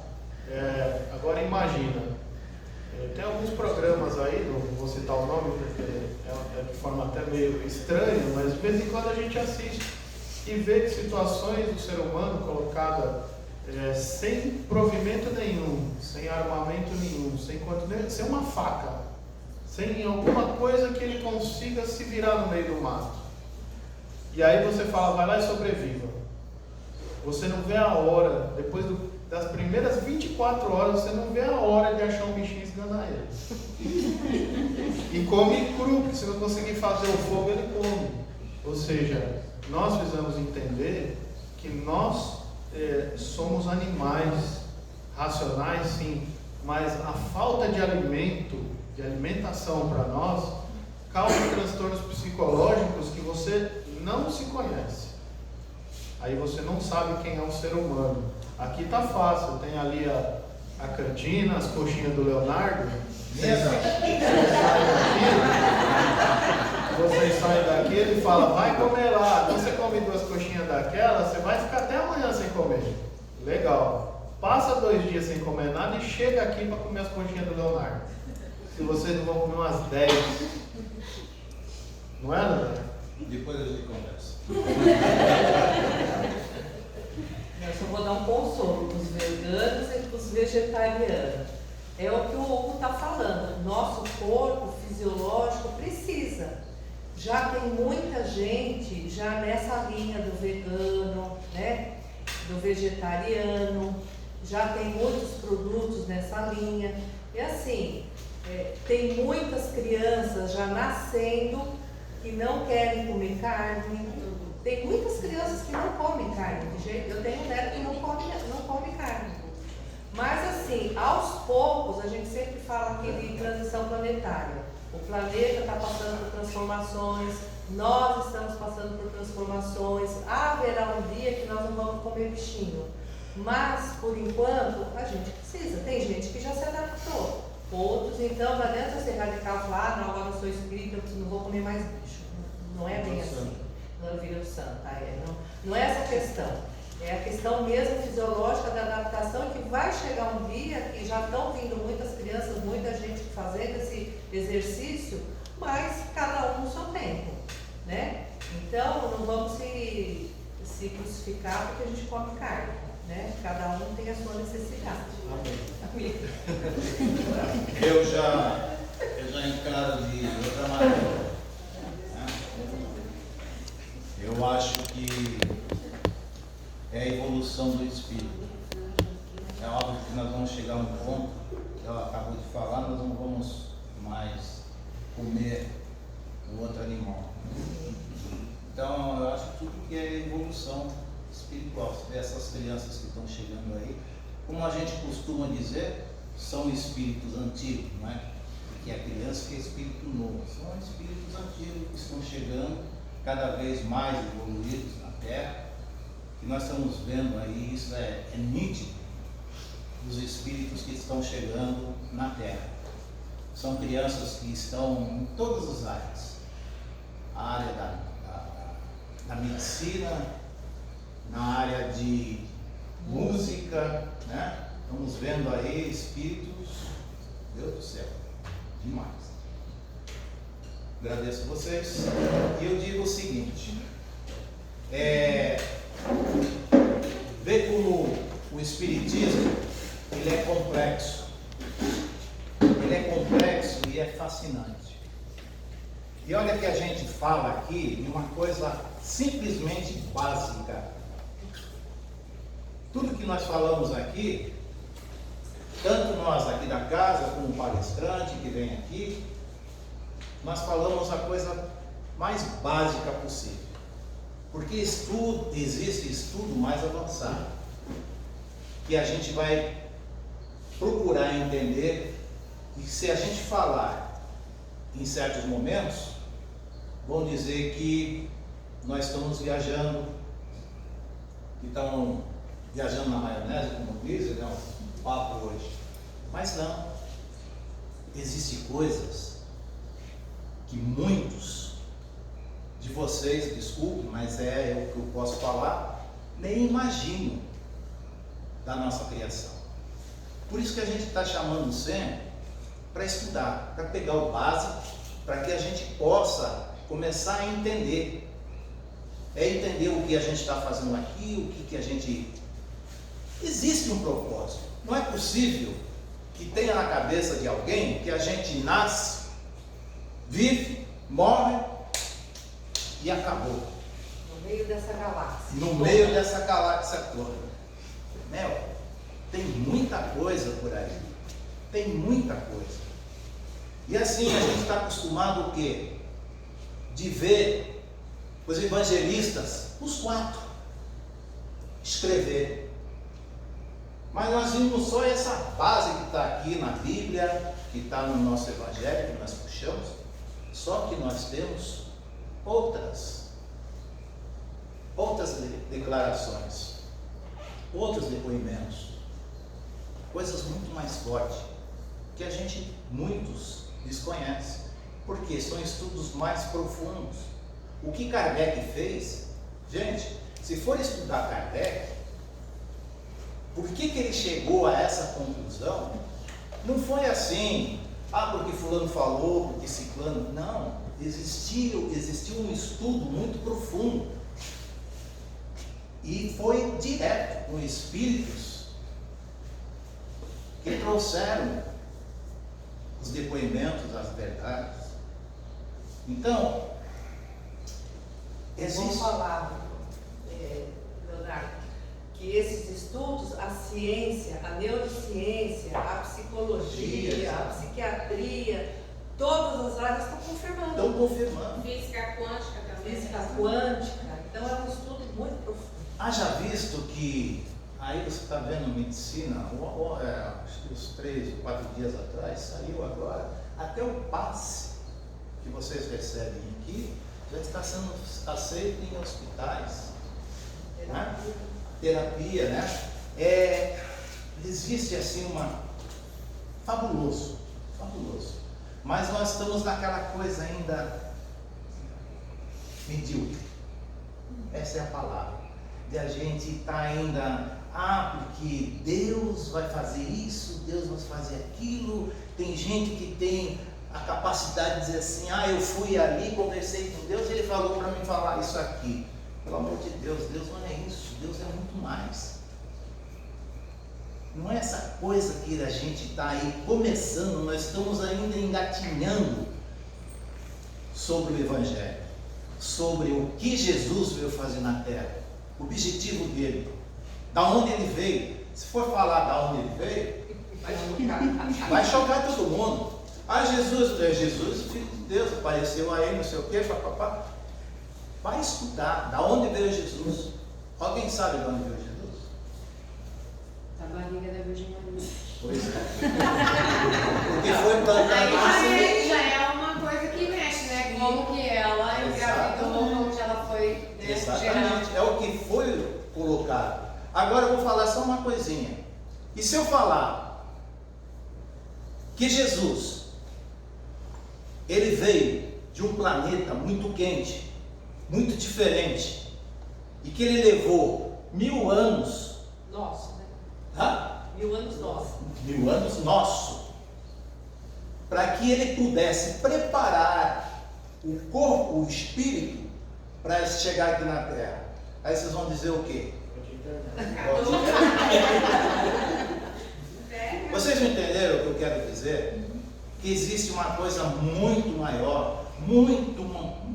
agora imagina, tem alguns programas aí, não vou citar o nome porque é de forma até meio estranha, mas de vez em quando a gente assiste e vê situações do ser humano colocada sem provimento nenhum, sem armamento nenhum, sem uma faca, sem alguma coisa que ele consiga se virar no meio do mato. E aí você fala, vai lá e sobreviva. Você não vê a hora, depois das primeiras 24 horas, você não vê a hora de achar um bichinho e esganar ele. E come cru, porque se não conseguir fazer o fogo, ele come. Ou seja, nós precisamos entender que nós somos animais racionais, sim, mas a falta de alimento, de alimentação para nós, causa transtornos psicológicos que você não se conhece. Aí você não sabe quem é um ser humano. Aqui tá fácil, tem ali a cantina, as coxinhas do Leonardo. Vocês saem daqui, ele fala, vai comer lá. Então você come 2 coxinhas daquela, você vai ficar até amanhã sem comer. Legal. Passa 2 dias sem comer nada e chega aqui para comer as coxinhas do Leonardo. Se vocês não vão comer umas 10. Não é, Leonardo? Depois a gente conversa. Eu só vou dar um consolo para os veganos e para os vegetarianos. É o que o Hugo está falando. Nosso corpo fisiológico precisa. Já tem muita gente já nessa linha do vegano, né? Do vegetariano. Já tem muitos produtos nessa linha. E assim, tem muitas crianças já nascendo que não querem comer carne. Tem muitas crianças que não comem carne. Eu tenho um neto que não come carne. Mas assim, aos poucos, a gente sempre fala aqui de transição planetária. O planeta está passando por transformações, nós estamos passando por transformações. Haverá um dia que nós não vamos comer bichinho. Mas, por enquanto, a gente precisa. Tem gente que já se adaptou. Outros, então, não adianta ser radical e falar, não, agora eu sou espírita, eu não vou comer mais bicho. Não é bem assim. Não vira o santo. Não é essa questão. É a questão mesmo fisiológica da adaptação, que vai chegar um dia que já estão vindo muitas crianças, muita gente fazendo esse exercício, mas cada um no seu tempo, né? Então, não vamos se crucificar porque a gente come carne, né? Cada um tem a sua necessidade. Amém. Eu já encaro de outra maneira. Né? Eu acho que é a evolução do espírito. É óbvio que nós vamos chegar a um ponto, que ela acabou de falar, nós não vamos mais comer o outro animal. Então, eu acho que tudo que é evolução espiritual. Você vê essas crianças que estão chegando aí, como a gente costuma dizer, são espíritos antigos, não é? Porque a criança que é espírito novo. São espíritos antigos que estão chegando, cada vez mais evoluídos na Terra. E nós estamos vendo aí, isso é nítido, os espíritos que estão chegando na Terra. São crianças que estão em todas as áreas. A área da medicina, na área de música, né? Estamos vendo aí espíritos, Deus do céu, demais. Agradeço a vocês. E eu digo o seguinte, vê como o espiritismo, ele é complexo. Ele é complexo e é fascinante. E olha que a gente fala aqui de uma coisa simplesmente básica. Tudo que nós falamos aqui, tanto nós aqui da casa, como o palestrante que vem aqui, nós falamos a coisa mais básica possível. Porque existe estudo mais avançado, que a gente vai procurar entender, e se a gente falar em certos momentos, vão dizer que nós estamos viajando, que estamos viajando na maionese, como dizem, né, o papo hoje. Mas não, existem coisas que muitos de vocês, desculpe, mas é o que eu posso falar, nem imaginam da nossa criação. Por isso que a gente está chamando sempre para estudar, para pegar o básico, para que a gente possa começar a entender. É entender o que a gente está fazendo aqui, o que a gente... Existe um propósito. Não é possível que tenha na cabeça de alguém que a gente nasce, vive, morre e acabou. No meio dessa galáxia. No meio dessa galáxia toda. Meu, tem muita coisa por aí. Tem muita coisa. E assim a gente está acostumado o quê? De ver os evangelistas, os 4, escrever. Mas nós vimos só essa base que está aqui na Bíblia, que está no nosso Evangelho, que nós puxamos, só que nós temos outras declarações, outros depoimentos, coisas muito mais fortes, que a gente, muitos, desconhece, porque são estudos mais profundos. O que Kardec fez, gente, se for estudar Kardec, por que ele chegou a essa conclusão? Não foi assim, porque fulano falou, porque ciclano, não, existiu um estudo muito profundo, e foi direto com espíritos que trouxeram os depoimentos, as verdades. Então, Vamos falar, Leonardo, que esses estudos, a ciência, a neurociência, a psicologia, a psiquiatria, todas as áreas estão confirmando. Estão confirmando. Física quântica também. Física quântica, então é um estudo muito profundo. Haja visto que, aí você está vendo medicina, acho que uns 3 ou 4 dias atrás, saiu agora, até o passe que vocês recebem aqui, já está sendo aceito em hospitais. Né? Terapia, né? Existe assim fabuloso, mas nós estamos naquela coisa ainda medíocre, essa é a palavra, de a gente estar ainda, porque Deus vai fazer isso, Deus vai fazer aquilo. Tem gente que tem a capacidade de dizer assim, eu fui ali, conversei com Deus, ele falou para mim falar isso aqui. Pelo amor de Deus, Deus não é isso, Deus é muito mais. Não é essa coisa que a gente está aí começando, nós estamos ainda engatinhando sobre o Evangelho, sobre o que Jesus veio fazer na Terra, o objetivo dele, da onde ele veio. Se for falar da onde ele veio, vai chocar todo mundo. Jesus, filho de Deus, apareceu aí, não sei o que, papapá. Vai estudar da onde veio Jesus. Alguém sabe de onde veio Jesus? Da barriga da Virgem Maria. Pois é. Porque foi plantado assim. Aí já é uma coisa que mexe, né? Como que ela engravidou, onde ela foi, né, Exatamente, é o que foi colocado. Agora eu vou falar só uma coisinha. E se eu falar que Jesus, ele veio de um planeta muito quente, muito diferente, e que ele levou 1000 anos, Nosso, né? 1000 1000 anos nosso. 1000 anos nosso, para que ele pudesse preparar o corpo, o espírito, para chegar aqui na Terra. Aí vocês vão dizer o quê? Vocês não entenderam o que eu quero dizer? Que existe uma coisa muito maior,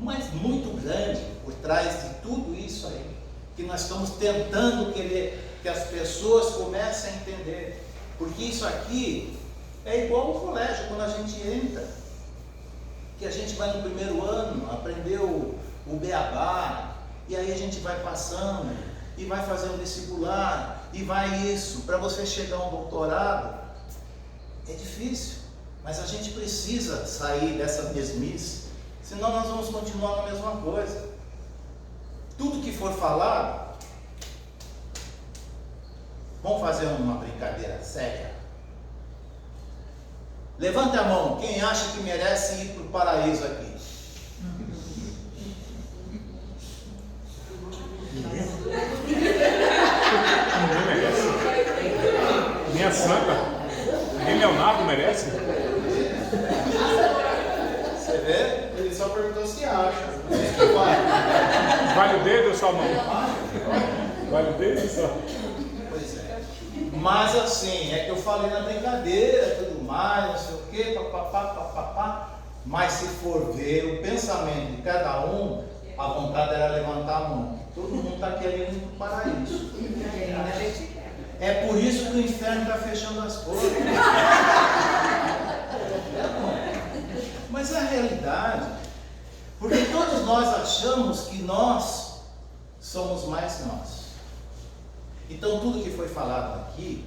mas muito grande por trás de tudo isso aí, que nós estamos tentando querer que as pessoas comecem a entender, porque isso aqui é igual ao colégio, quando a gente entra, que a gente vai no primeiro ano, aprendeu o beabá, e aí a gente vai passando, e vai fazer um vestibular, e vai isso, para você chegar a um doutorado, é difícil, mas a gente precisa sair dessa mesmice, senão nós vamos continuar na mesma coisa. Tudo que for falado, vamos fazer uma brincadeira séria. Levante a mão, quem acha que merece ir para o paraíso aqui? Ninguém merece. Nem a Santa. Nem Leonardo merece. Você vê? Ele só perguntou se acha. Diz que vai. Vale o dedo ou só a mão? Vale o dedo ou só? Pois é. Mas assim, é que eu falei na brincadeira, tudo mais, não sei o quê, papapá. Mas se for ver o pensamento de cada um, a vontade era levantar a mão. Todo mundo está querendo ir para o paraíso. É por isso que o inferno está fechando as portas. Mas é a realidade. Porque todos nós achamos que nós somos mais nós. Então tudo que foi falado aqui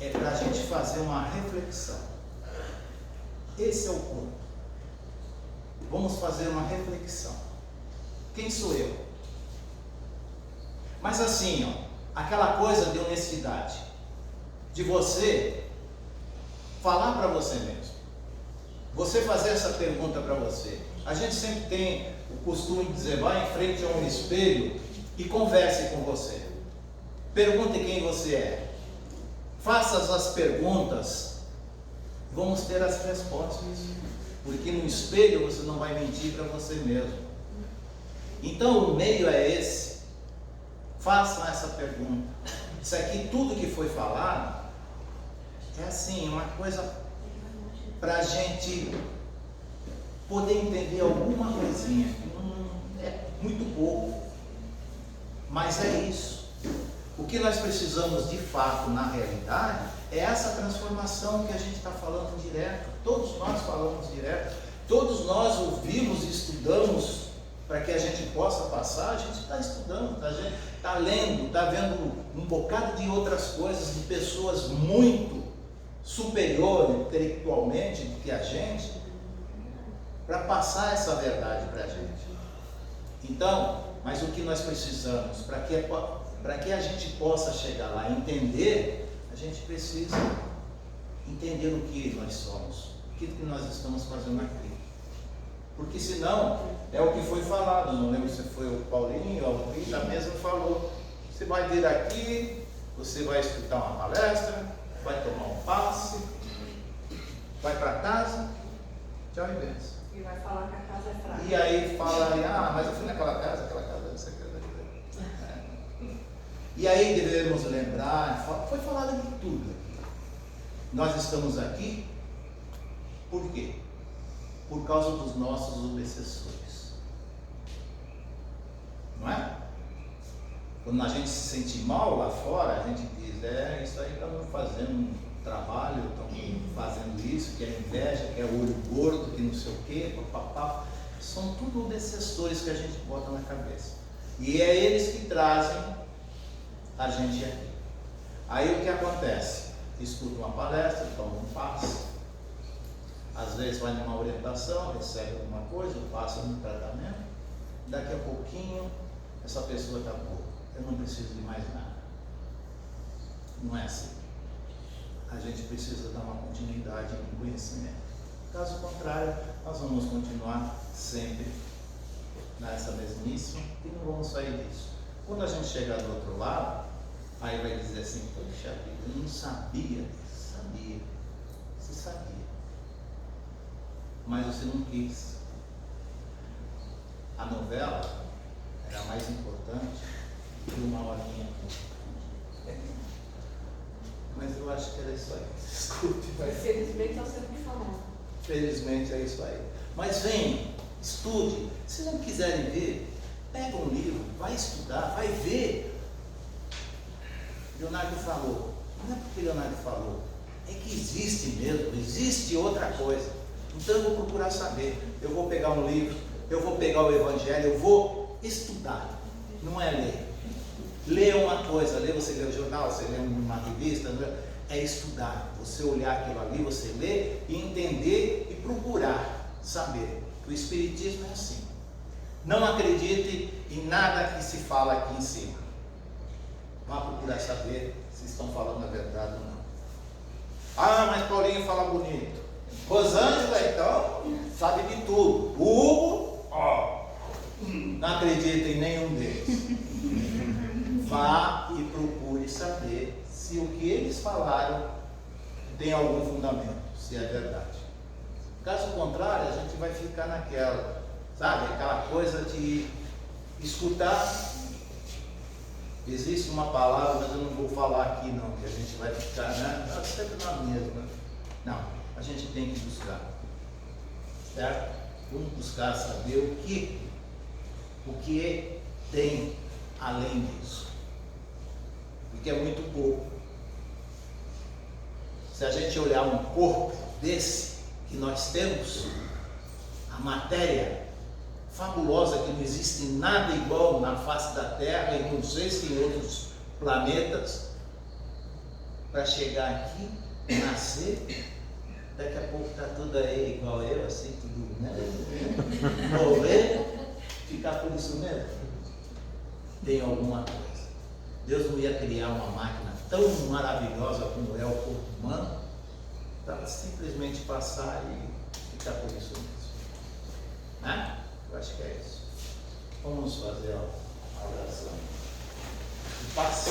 é para a gente fazer uma reflexão. Esse é o ponto. Vamos fazer uma reflexão. Quem sou eu? Mas assim, ó, aquela coisa de honestidade, de você falar para você mesmo, você fazer essa pergunta para você. A gente sempre tem o costume de dizer, vá em frente a um espelho e converse com você. Pergunte quem você é. Faça as perguntas, vamos ter as respostas. Porque no espelho você não vai mentir para você mesmo. Então o meio é esse. Façam essa pergunta. Isso aqui, tudo que foi falado, é assim, uma coisa para a gente poder entender alguma coisinha. É muito pouco, mas é isso. O que nós precisamos de fato, na realidade, é essa transformação que a gente está falando direto. Todos nós falamos direto, todos nós ouvimos e estudamos para que a gente possa passar. A gente está estudando, está lendo, está vendo um bocado de outras coisas, de pessoas muito superiores intelectualmente do que a gente, para passar essa verdade para a gente. Então, mas o que nós precisamos, para que a gente possa chegar lá e entender, a gente precisa entender o que nós somos, o que nós estamos fazendo aqui. Porque senão, é o que foi falado, não lembro se foi o Paulinho ou o Rita mesmo falou, você vai vir aqui, você vai escutar uma palestra, vai tomar um passe, vai para casa, tchau e benção. E vai falar que a casa é fraca. E aí fala, mas eu fui naquela casa, não sei o que. E aí devemos lembrar, foi falado de tudo aqui. Nós estamos aqui, por quê? Por causa dos nossos obsessores. Não é? Quando a gente se sente mal lá fora, a gente diz, isso aí estamos fazendo um trabalho, estamos fazendo isso, que é inveja, que é olho gordo, que não sei o quê, papapá. São tudo obsessores que a gente bota na cabeça. E é eles que trazem a gente aqui. Aí o que acontece? Escuta uma palestra, toma um passe, às vezes vai numa orientação, recebe alguma coisa, passa no tratamento, daqui a pouquinho essa pessoa está boa, eu não preciso de mais nada. Não é assim. A gente precisa dar uma continuidade no conhecimento. Caso contrário, nós vamos continuar sempre nessa mesmice e não vamos sair disso. Quando a gente chegar do outro lado, aí vai dizer assim, poxa vida, eu não sabia. Você sabia. Mas você não quis. A novela era mais importante que uma horinha aqui. Mas eu acho que era isso aí. Desculpe. Infelizmente está sendo falado. Felizmente é isso aí. Mas vem, estude. Se não quiserem ver, pega um livro, vai estudar, vai ver. Leonardo falou. Não é porque Leonardo falou. É que existe mesmo, existe outra coisa. Então eu vou procurar saber. Eu vou pegar um livro, eu vou pegar o Evangelho, eu vou estudar. Não é ler. Ler uma coisa, você lê o jornal, você lê uma revista, é estudar. Você olhar aquilo ali, você ler e entender e procurar saber. O Espiritismo é assim. Não acredite em nada que se fala aqui em cima. Vá procurar saber se estão falando a verdade ou não. Mas Paulinho fala bonito. Rosângela, então, sabe de tudo. Hugo, ó, não acredita em nenhum deles. Vá e procure saber se o que eles falaram tem algum fundamento, se é verdade. Caso contrário, a gente vai ficar naquela, sabe, aquela coisa de escutar. Existe uma palavra, mas eu não vou falar aqui não, que a gente vai ficar, né? Sempre na mesma. Não, a gente tem que buscar, certo? Vamos buscar saber o que tem além disso, porque é muito pouco. Se a gente olhar um corpo desse que nós temos, a matéria fabulosa, que não existe nada igual na face da Terra e não sei se em outros planetas, para chegar aqui, nascer, daqui a pouco está tudo aí igual eu, assim, tudo, né? Morrer, ficar por isso mesmo. Tem alguma coisa. Deus não ia criar uma máquina tão maravilhosa como é o corpo humano, para simplesmente passar e ficar por isso mesmo. Né? Eu acho que é isso. Vamos fazer a oração. Passe.